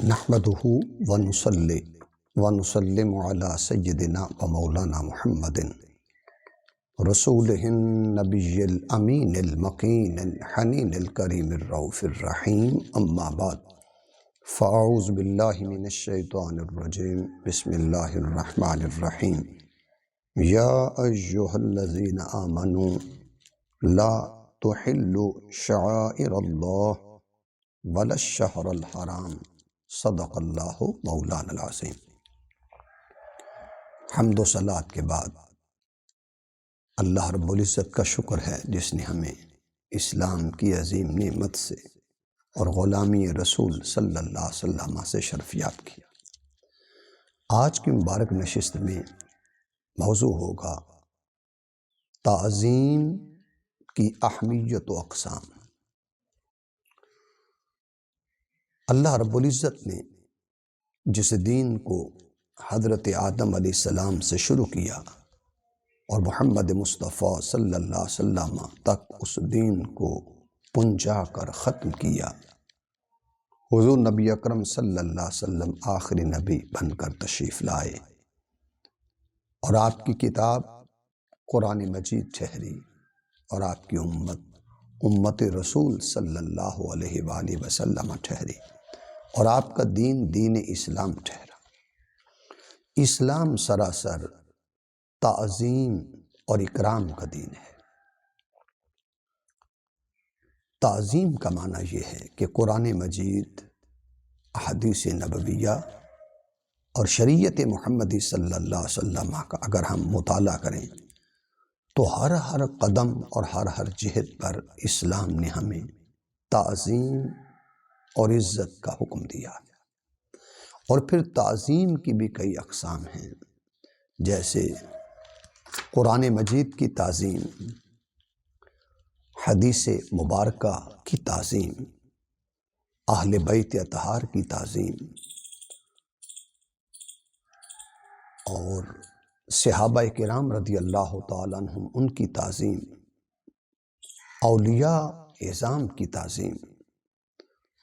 نحمده ونصلي ونسلم على سيدنا ومولانا محمد رسوله النبي الأمين المكين الحنين الكريم الرؤوف الرحيم أما بعد فأعوذ بالله من الشيطان الرجيم بسم الله الرحمن الرحيم يا أيها الذين آمنوا لا تحلوا شعائر الله ولا الشهر الحرام صدق اللہ مولانا العظیم۔ حمد و صلات کے بعد اللہ رب العزت کا شکر ہے جس نے ہمیں اسلام کی عظیم نعمت سے اور غلامی رسول صلی اللہ علیہ وسلم سے شرفیاب کیا۔ آج کی مبارک نشست میں موضوع ہوگا تعظیم کی اہمیت و اقسام۔ اللہ رب العزت نے جس دین کو حضرت آدم علیہ السلام سے شروع کیا اور محمد مصطفیٰ صلی اللہ علیہ وسلم تک اس دین کو پنجا کر ختم کیا، حضور نبی اکرم صلی اللہ علیہ وسلم آخری نبی بن کر تشریف لائے اور آپ کی کتاب قرآن مجید ٹھہری اور آپ کی امت رسول صلی اللہ علیہ وآلہ وسلم ٹھہری اور آپ کا دین دین اسلام ٹھہرا۔ اسلام سراسر تعظیم اور اکرام کا دین ہے۔ تعظیم کا معنی یہ ہے کہ قرآن مجید، احادیث نبویہ اور شریعت محمدی صلی اللہ علیہ وسلم کا اگر ہم مطالعہ کریں تو ہر قدم اور ہر جہت پر اسلام نے ہمیں تعظیم اور عزت کا حکم دیا ہے۔ اور پھر تعظیم کی بھی کئی اقسام ہیں، جیسے قرآن مجید کی تعظیم، حدیث مبارکہ کی تعظیم، اہل بیت اطہار کی تعظیم اور صحابہ کرام رضی اللہ تعالیٰ عنہم ان کی تعظیم، اولیاء اعظام کی تعظیم،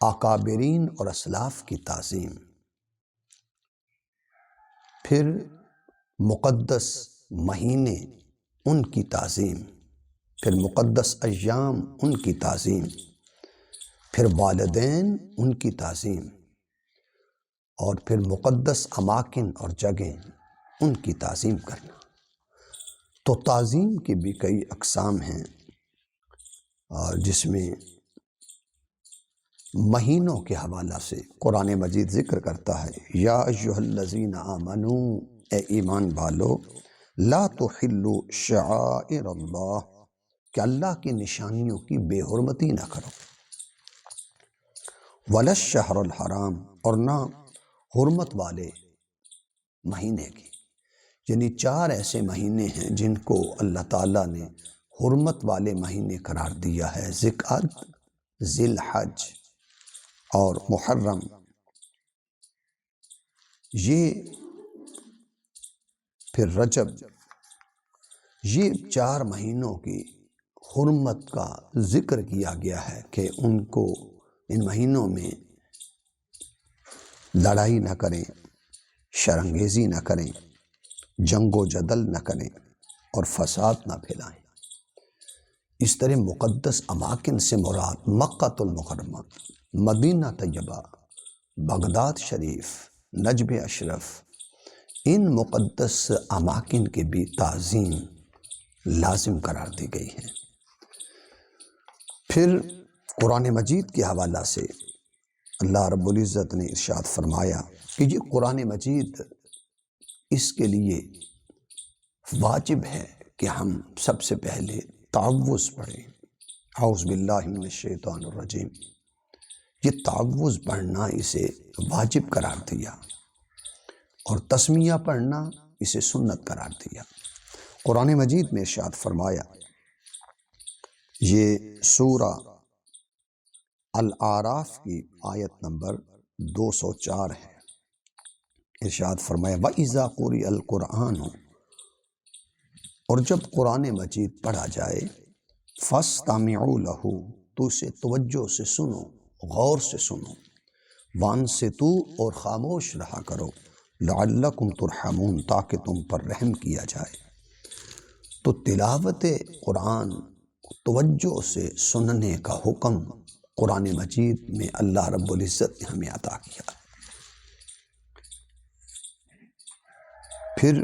اکابرین اور اسلاف کی تعظیم، پھر مقدس مہینے ان کی تعظیم، پھر مقدس ایام ان کی تعظیم، پھر والدین ان کی تعظیم، اور پھر مقدس اماکن اور جگہیں ان کی تعظیم کرنا۔ تو تعظیم کی بھی کئی اقسام ہیں، اور جس میں مہینوں کے حوالہ سے قرآن مجید ذکر کرتا ہے، یا ایھا الذین آمنوا، اے ایمان والو، لا تحلوا شعائر اللہ، کہ اللہ کی نشانیوں کی بے حرمتی نہ کرو، ولا الشہر الحرام، اور نہ حرمت والے مہینے کی، یعنی 4 ایسے مہینے ہیں جن کو اللہ تعالیٰ نے حرمت والے مہینے قرار دیا ہے، ذی-القعدہ، ذی الحج اور محرم۔ یہ پھر رجب، یہ 4 مہینوں کی حرمت کا ذکر کیا گیا ہے کہ ان مہینوں میں لڑائی نہ کریں، شرانگیزی نہ کریں، جنگ و جدل نہ کریں اور فساد نہ پھیلائیں۔ اس طرح مقدس اماکن سے مراد مکہ المکرمہ، مدینہ طیبہ، بغداد شریف، نجب اشرف، ان مقدس اماکن کی بھی تعظیم لازم قرار دی گئی ہے۔ پھر قرآن مجید کے حوالہ سے اللہ رب العزت نے ارشاد فرمایا کہ یہ قرآن مجید، اس کے لیے واجب ہے کہ ہم سب سے پہلے تعوذ پڑھیں، اعوذ باللہ من الشیطان الرجیم۔ یہ تعوذ پڑھنا اسے واجب قرار دیا اور تسمیہ پڑھنا اسے سنت قرار دیا۔ قرآن مجید میں ارشاد فرمایا، یہ سورہ الاعراف کی آیت نمبر 204 ہے۔ ارشاد فرمایا، وَإِذَا قُرِئَ الْقُرْآنُ، اور جب قرآن مجید پڑھا جائے، فَاسْتَمِعُوا لَهُ، تو اسے توجہ سے سنو، غور سے سنو، وانصتو اور خاموش رہا کرو، لعلکم ترحمون تاکہ تم پر رحم کیا جائے۔ تو تلاوت قرآن توجہ سے سننے کا حکم قرآن مجید میں اللہ رب العزت نے ہمیں عطا کیا۔ پھر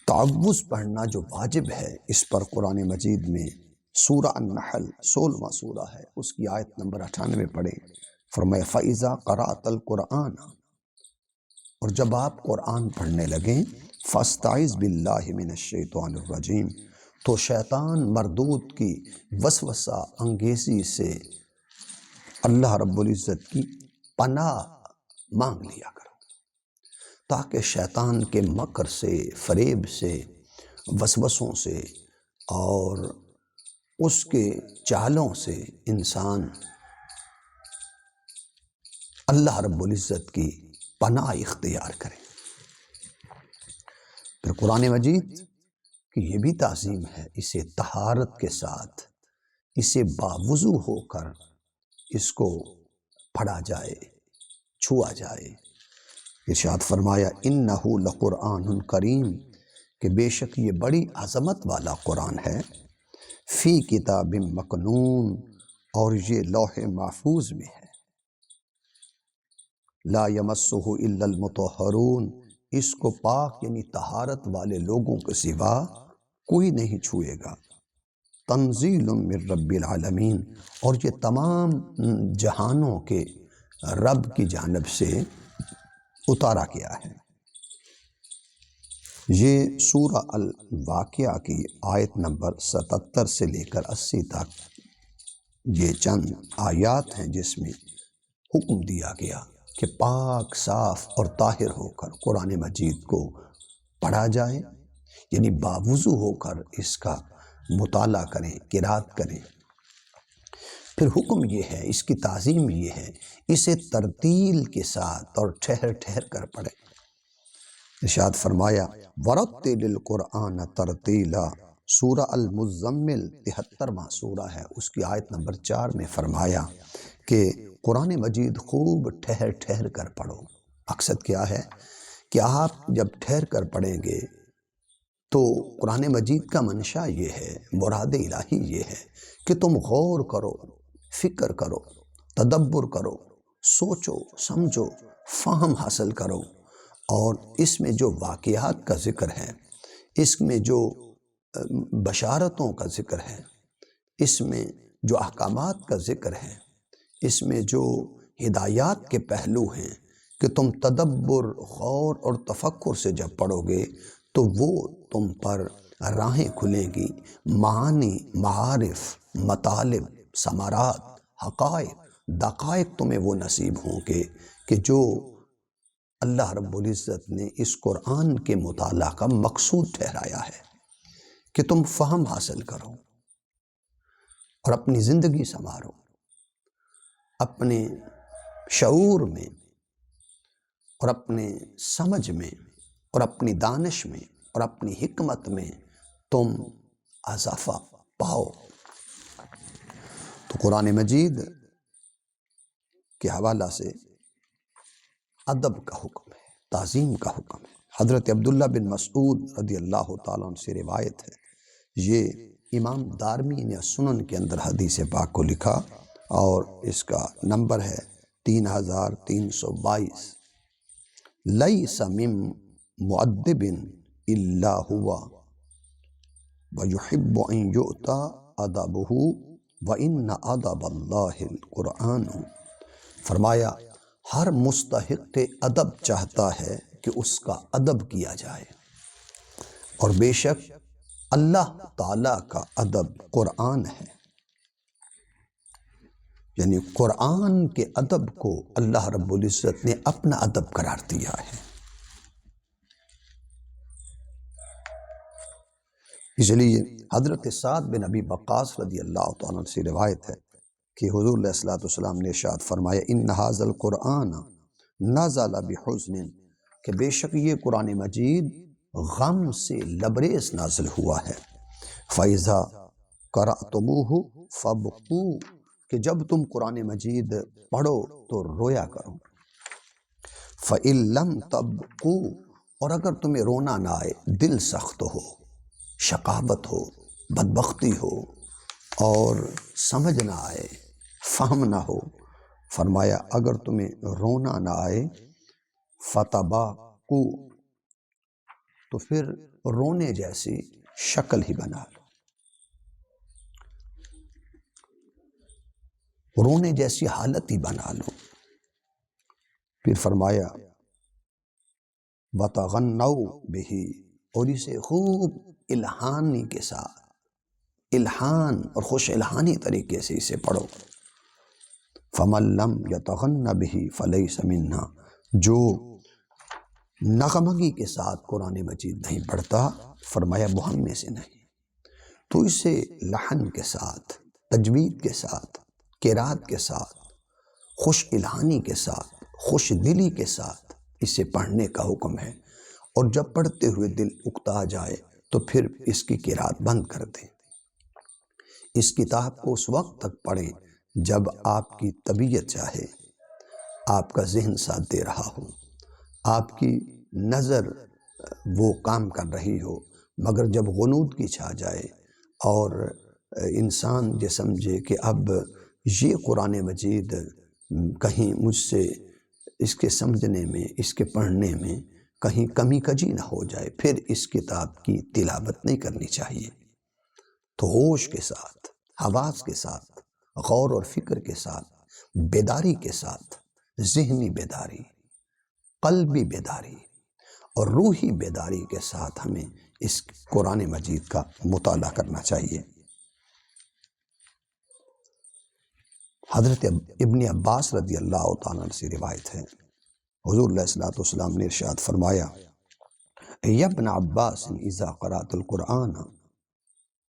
تعوذ پڑھنا جو واجب ہے، اس پر قرآن مجید میں سورہ النحل 16واں سورہ ہے، اس کی آیت نمبر 98 پڑھیں۔ فرمایا فَإِذَا قَرَأْتَ الْقُرْآنَ، اور جب آپ قرآن پڑھنے لگیں، فَاسْتَعِذْ بِاللَّهِ مِنَ الشَّيْطَانِ الرَّجِيمِ، تو شیطان مردود کی وسوسہ انگیزی سے اللہ رب العزت کی پناہ مانگ لیا کرو، تاکہ شیطان کے مکر سے، فریب سے، وسوسوں سے اور اس کے چالوں سے انسان اللہ رب العزت کی پناہ اختیار کرے۔ پھر قرآن مجید کی یہ بھی تعظیم ہے، اسے طہارت کے ساتھ، اسے باوضو ہو کر اس کو پڑھا جائے، چھوا جائے۔ ارشاد فرمایا انہ لقرآن کریم، کہ بے شک یہ بڑی عظمت والا قرآن ہے، فی کتاب مکنون، اور یہ لوح محفوظ میں ہے، لا یمسہ الا المطہرون، اس کو پاک یعنی طہارت والے لوگوں کے سوا کوئی نہیں چھوئے گا، تنزیل من رب العالمین، اور یہ تمام جہانوں کے رب کی جانب سے اتارا گیا ہے۔ یہ سورہ الواقعہ کی آیت نمبر 77 سے لے کر 80 تک یہ چند آیات ہیں جس میں حکم دیا گیا کہ پاک، صاف اور طاہر ہو کر قرآن مجید کو پڑھا جائے، یعنی باوضو ہو کر اس کا مطالعہ کریں، قرات کریں۔ پھر حکم یہ ہے، اس کی تعظیم یہ ہے، اسے ترتیل کے ساتھ اور ٹھہر ٹھہر کر پڑھیں۔ ارشاد فرمایا وَرَتِّلِ الْقُرْآنَ تَرْتِیلًا، سورہ المزمل 73واں سورہ ہے، اس کی آیت نمبر 4 میں فرمایا کہ قرآن مجید خوب ٹھہر ٹھہر کر پڑھو۔ مقصد کیا ہے کہ آپ جب ٹھہر کر پڑھیں گے تو قرآن مجید کا منشا یہ ہے، مراد الہی یہ ہے کہ تم غور کرو، فکر کرو، تدبر کرو، سوچو، سمجھو، فہم حاصل کرو، اور اس میں جو واقعات کا ذکر ہے، اس میں جو بشارتوں کا ذکر ہے، اس میں جو احکامات کا ذکر ہے، اس میں جو ہدایات کے پہلو ہیں، کہ تم تدبر، غور اور تفکر سے جب پڑھو گے تو وہ تم پر راہیں کھلیں گی، معانی، معارف، مطالب، ثمرات، حقائق، دقائق تمہیں وہ نصیب ہوں گے کہ جو اللہ رب العزت نے اس قرآن کے مطالعہ کا مقصود ٹھہرایا ہے، کہ تم فہم حاصل کرو اور اپنی زندگی سنوارو، اپنے شعور میں اور اپنے سمجھ میں اور اپنی دانش میں اور اپنی حکمت میں تم اضافہ پاؤ۔ تو قرآن مجید کے حوالہ سے ادب کا حکم ہے، تعظیم کا حکم ہے۔ حضرت عبداللہ بن مسعود رضی اللہ تعالیٰ عنہ سے روایت ہے، یہ امام دارمی نے سنن کے اندر حدیث پاک کو لکھا اور اس کا نمبر ہے 3322۔ لیس من مؤدب الا ہوا ویحب ان یؤتی ادبہ وان ادب اللہ القرآن۔ فرمایا ہر مستحق ادب چاہتا ہے کہ اس کا ادب کیا جائے، اور بے شک اللہ تعالیٰ کا ادب قرآن ہے، یعنی قرآن کے ادب کو اللہ رب العزت نے اپنا ادب قرار دیا ہے۔ اس لیے حضرت سعد بن ابی وقاص رضی اللہ تعالیٰ عنہ سے روایت ہے کہ حضور علیہ الصلوۃ والسلام نے ارشاد فرمایا ان ھذا القرآن نزل بحزن، کہ بے شک یہ قرآن مجید غم سے لبریز نازل ہوا ہے۔ فَإِذَا قَرَأْتُمُوهُ فَابْكُوا، کہ جب تم قرآن مجید پڑھو تو رویا کرو۔ فَإِن لَّمْ تَبْقُوا، اور اگر تمہیں رونا نہ آئے، دل سخت ہو، شقاوت ہو، بدبختی ہو اور سمجھ نہ آئے، فہم نہ ہو، فرمایا اگر تمہیں رونا نہ آئے فَتَبَاكُوا، تو پھر رونے جیسی شکل ہی بنا لو، رونے جیسی حالت ہی بنا لو۔ پھر فرمایا وَتَغَنَّوْا بِهِ، اور اسے خوب الہانی کے ساتھ، الہان اور خوش الہانی طریقے سے اسے پڑھو۔ فَمَن لَّمْ يَتَغَنَّ بِهِ فَلَيْسَ مِنَّا، جو نغمگی کے ساتھ قرآن مجید نہیں پڑھتا، فرمایا وہ ہم میں سے نہیں۔ تو اسے لحن کے ساتھ، تجوید کے ساتھ، قرات کے ساتھ، خوش الہانی کے ساتھ، خوش دلی کے ساتھ اسے پڑھنے کا حکم ہے، اور جب پڑھتے ہوئے دل اکتا جائے تو پھر اس کی قرات بند کر دیں۔ اس کتاب کو اس وقت تک پڑھیں جب آپ کی طبیعت چاہے، آپ کا ذہن ساتھ دے رہا ہو، آپ کی نظر وہ کام کر رہی ہو، مگر جب غنود کی چھا جائے اور انسان یہ سمجھے کہ اب یہ قرآن مجید کہیں مجھ سے اس کے سمجھنے میں، اس کے پڑھنے میں کہیں کمی کجی نہ ہو جائے، پھر اس کتاب کی تلاوت نہیں کرنی چاہیے۔ تو ہوش کے ساتھ، حواس کے ساتھ، غور اور فکر کے ساتھ، بیداری کے ساتھ، ذہنی بیداری، قلبی بیداری اور روحی بیداری کے ساتھ ہمیں اس قرآن مجید کا مطالعہ کرنا چاہیے۔ حضرت ابن عباس رضی اللہ تعالیٰ عنہ سے روایت ہے، حضور علیہ الصلوۃ والسلام نے ارشاد فرمایا یا ابن عباس اذا قرأت القرآن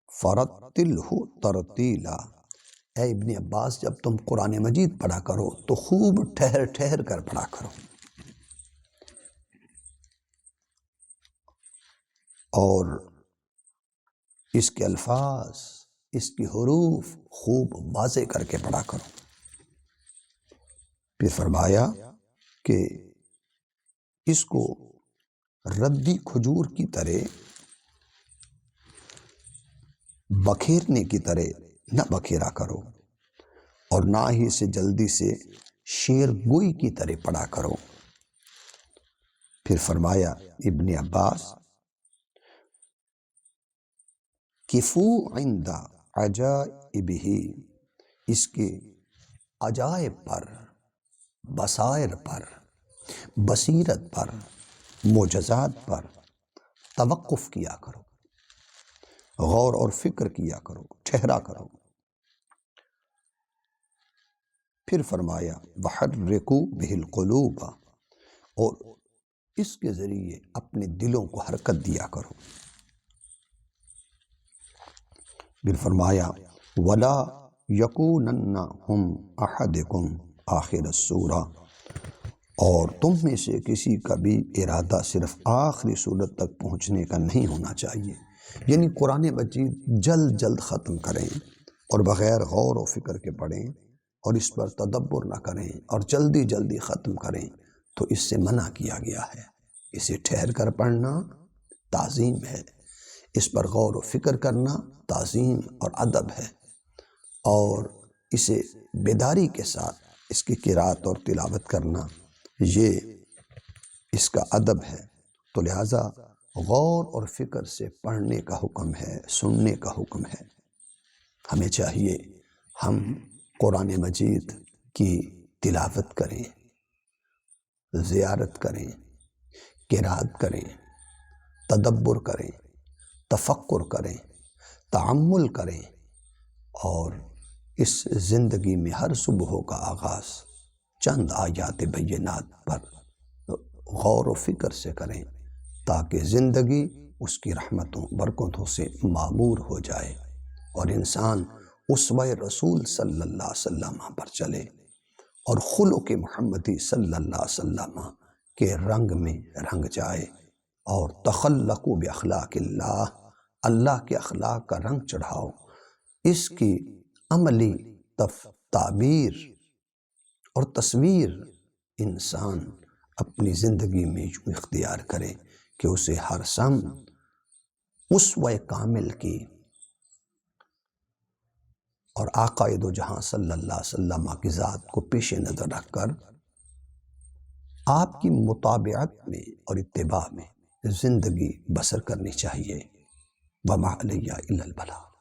فرتلہ ترتیلا، اے ابن عباس جب تم قرآن مجید پڑھا کرو تو خوب ٹھہر ٹھہر کر پڑھا کرو، اور اس کے الفاظ، اس کی حروف خوب واضح کر کے پڑھا کرو۔ پھر فرمایا کہ اس کو ردی کھجور کی طرح بکھیرنے کی طرح نہ بکھیرا کرو، اور نہ ہی اسے جلدی سے شیر گوئی کی طرح پڑھا کرو۔ پھر فرمایا ابن عباس کفو عند عجائبہ، اس کے عجائب پر، بصائر پر، بصیرت پر، معجزات پر توقف کیا کرو، غور اور فکر کیا کرو، ٹھہرا کرو۔ پھر فرمایا وحرکوا بہ القلوب، اور اس کے ذریعے اپنے دلوں کو حرکت دیا کرو۔ پھر فرمایا ولا یکونن ہم احدکم آخر السورہ، اور تم میں سے کسی کا بھی ارادہ صرف آخری سورت تک پہنچنے کا نہیں ہونا چاہیے، یعنی قرآن مجید جلد جلد ختم کریں اور بغیر غور و فکر کے پڑھیں اور اس پر تدبر نہ کریں اور جلدی جلدی ختم کریں، تو اس سے منع کیا گیا ہے۔ اسے ٹھہر کر پڑھنا تعظیم ہے، اس پر غور و فکر کرنا تعظیم اور ادب ہے، اور اسے بیداری کے ساتھ اس کی قرات اور تلاوت کرنا یہ اس کا ادب ہے۔ تو لہٰذا غور اور فکر سے پڑھنے کا حکم ہے، سننے کا حکم ہے۔ ہمیں چاہیے ہم قرآن مجید کی تلاوت کریں، زیارت کریں، قرات کریں، تدبر کریں، تفکر کریں، تأمل کریں، اور اس زندگی میں ہر صبح کا آغاز چند آیات بینات پر غور و فکر سے کریں، تاکہ زندگی اس کی رحمتوں برکتوں سے معمور ہو جائے اور انسان اسوہ رسول صلی اللہ علیہ وسلم پر چلے اور خلق محمدی صلی اللہ علیہ وسلم کے رنگ میں رنگ جائے، اور تخلقوا باخلاق اللہ، اللہ کے اخلاق کا رنگ چڑھاؤ، اس کی عملی تعبیر اور تصویر انسان اپنی زندگی میں یوں اختیار کرے کہ اسے ہر سمت اسوہ کامل کی اور آقا دو جہاں صلی اللہ علیہ وسلم کی ذات کو پیش نظر رکھ کر آپ کی مطابعت میں اور اتباع میں زندگی بسر کرنی چاہیے۔ وما علیہ الا البلاغ۔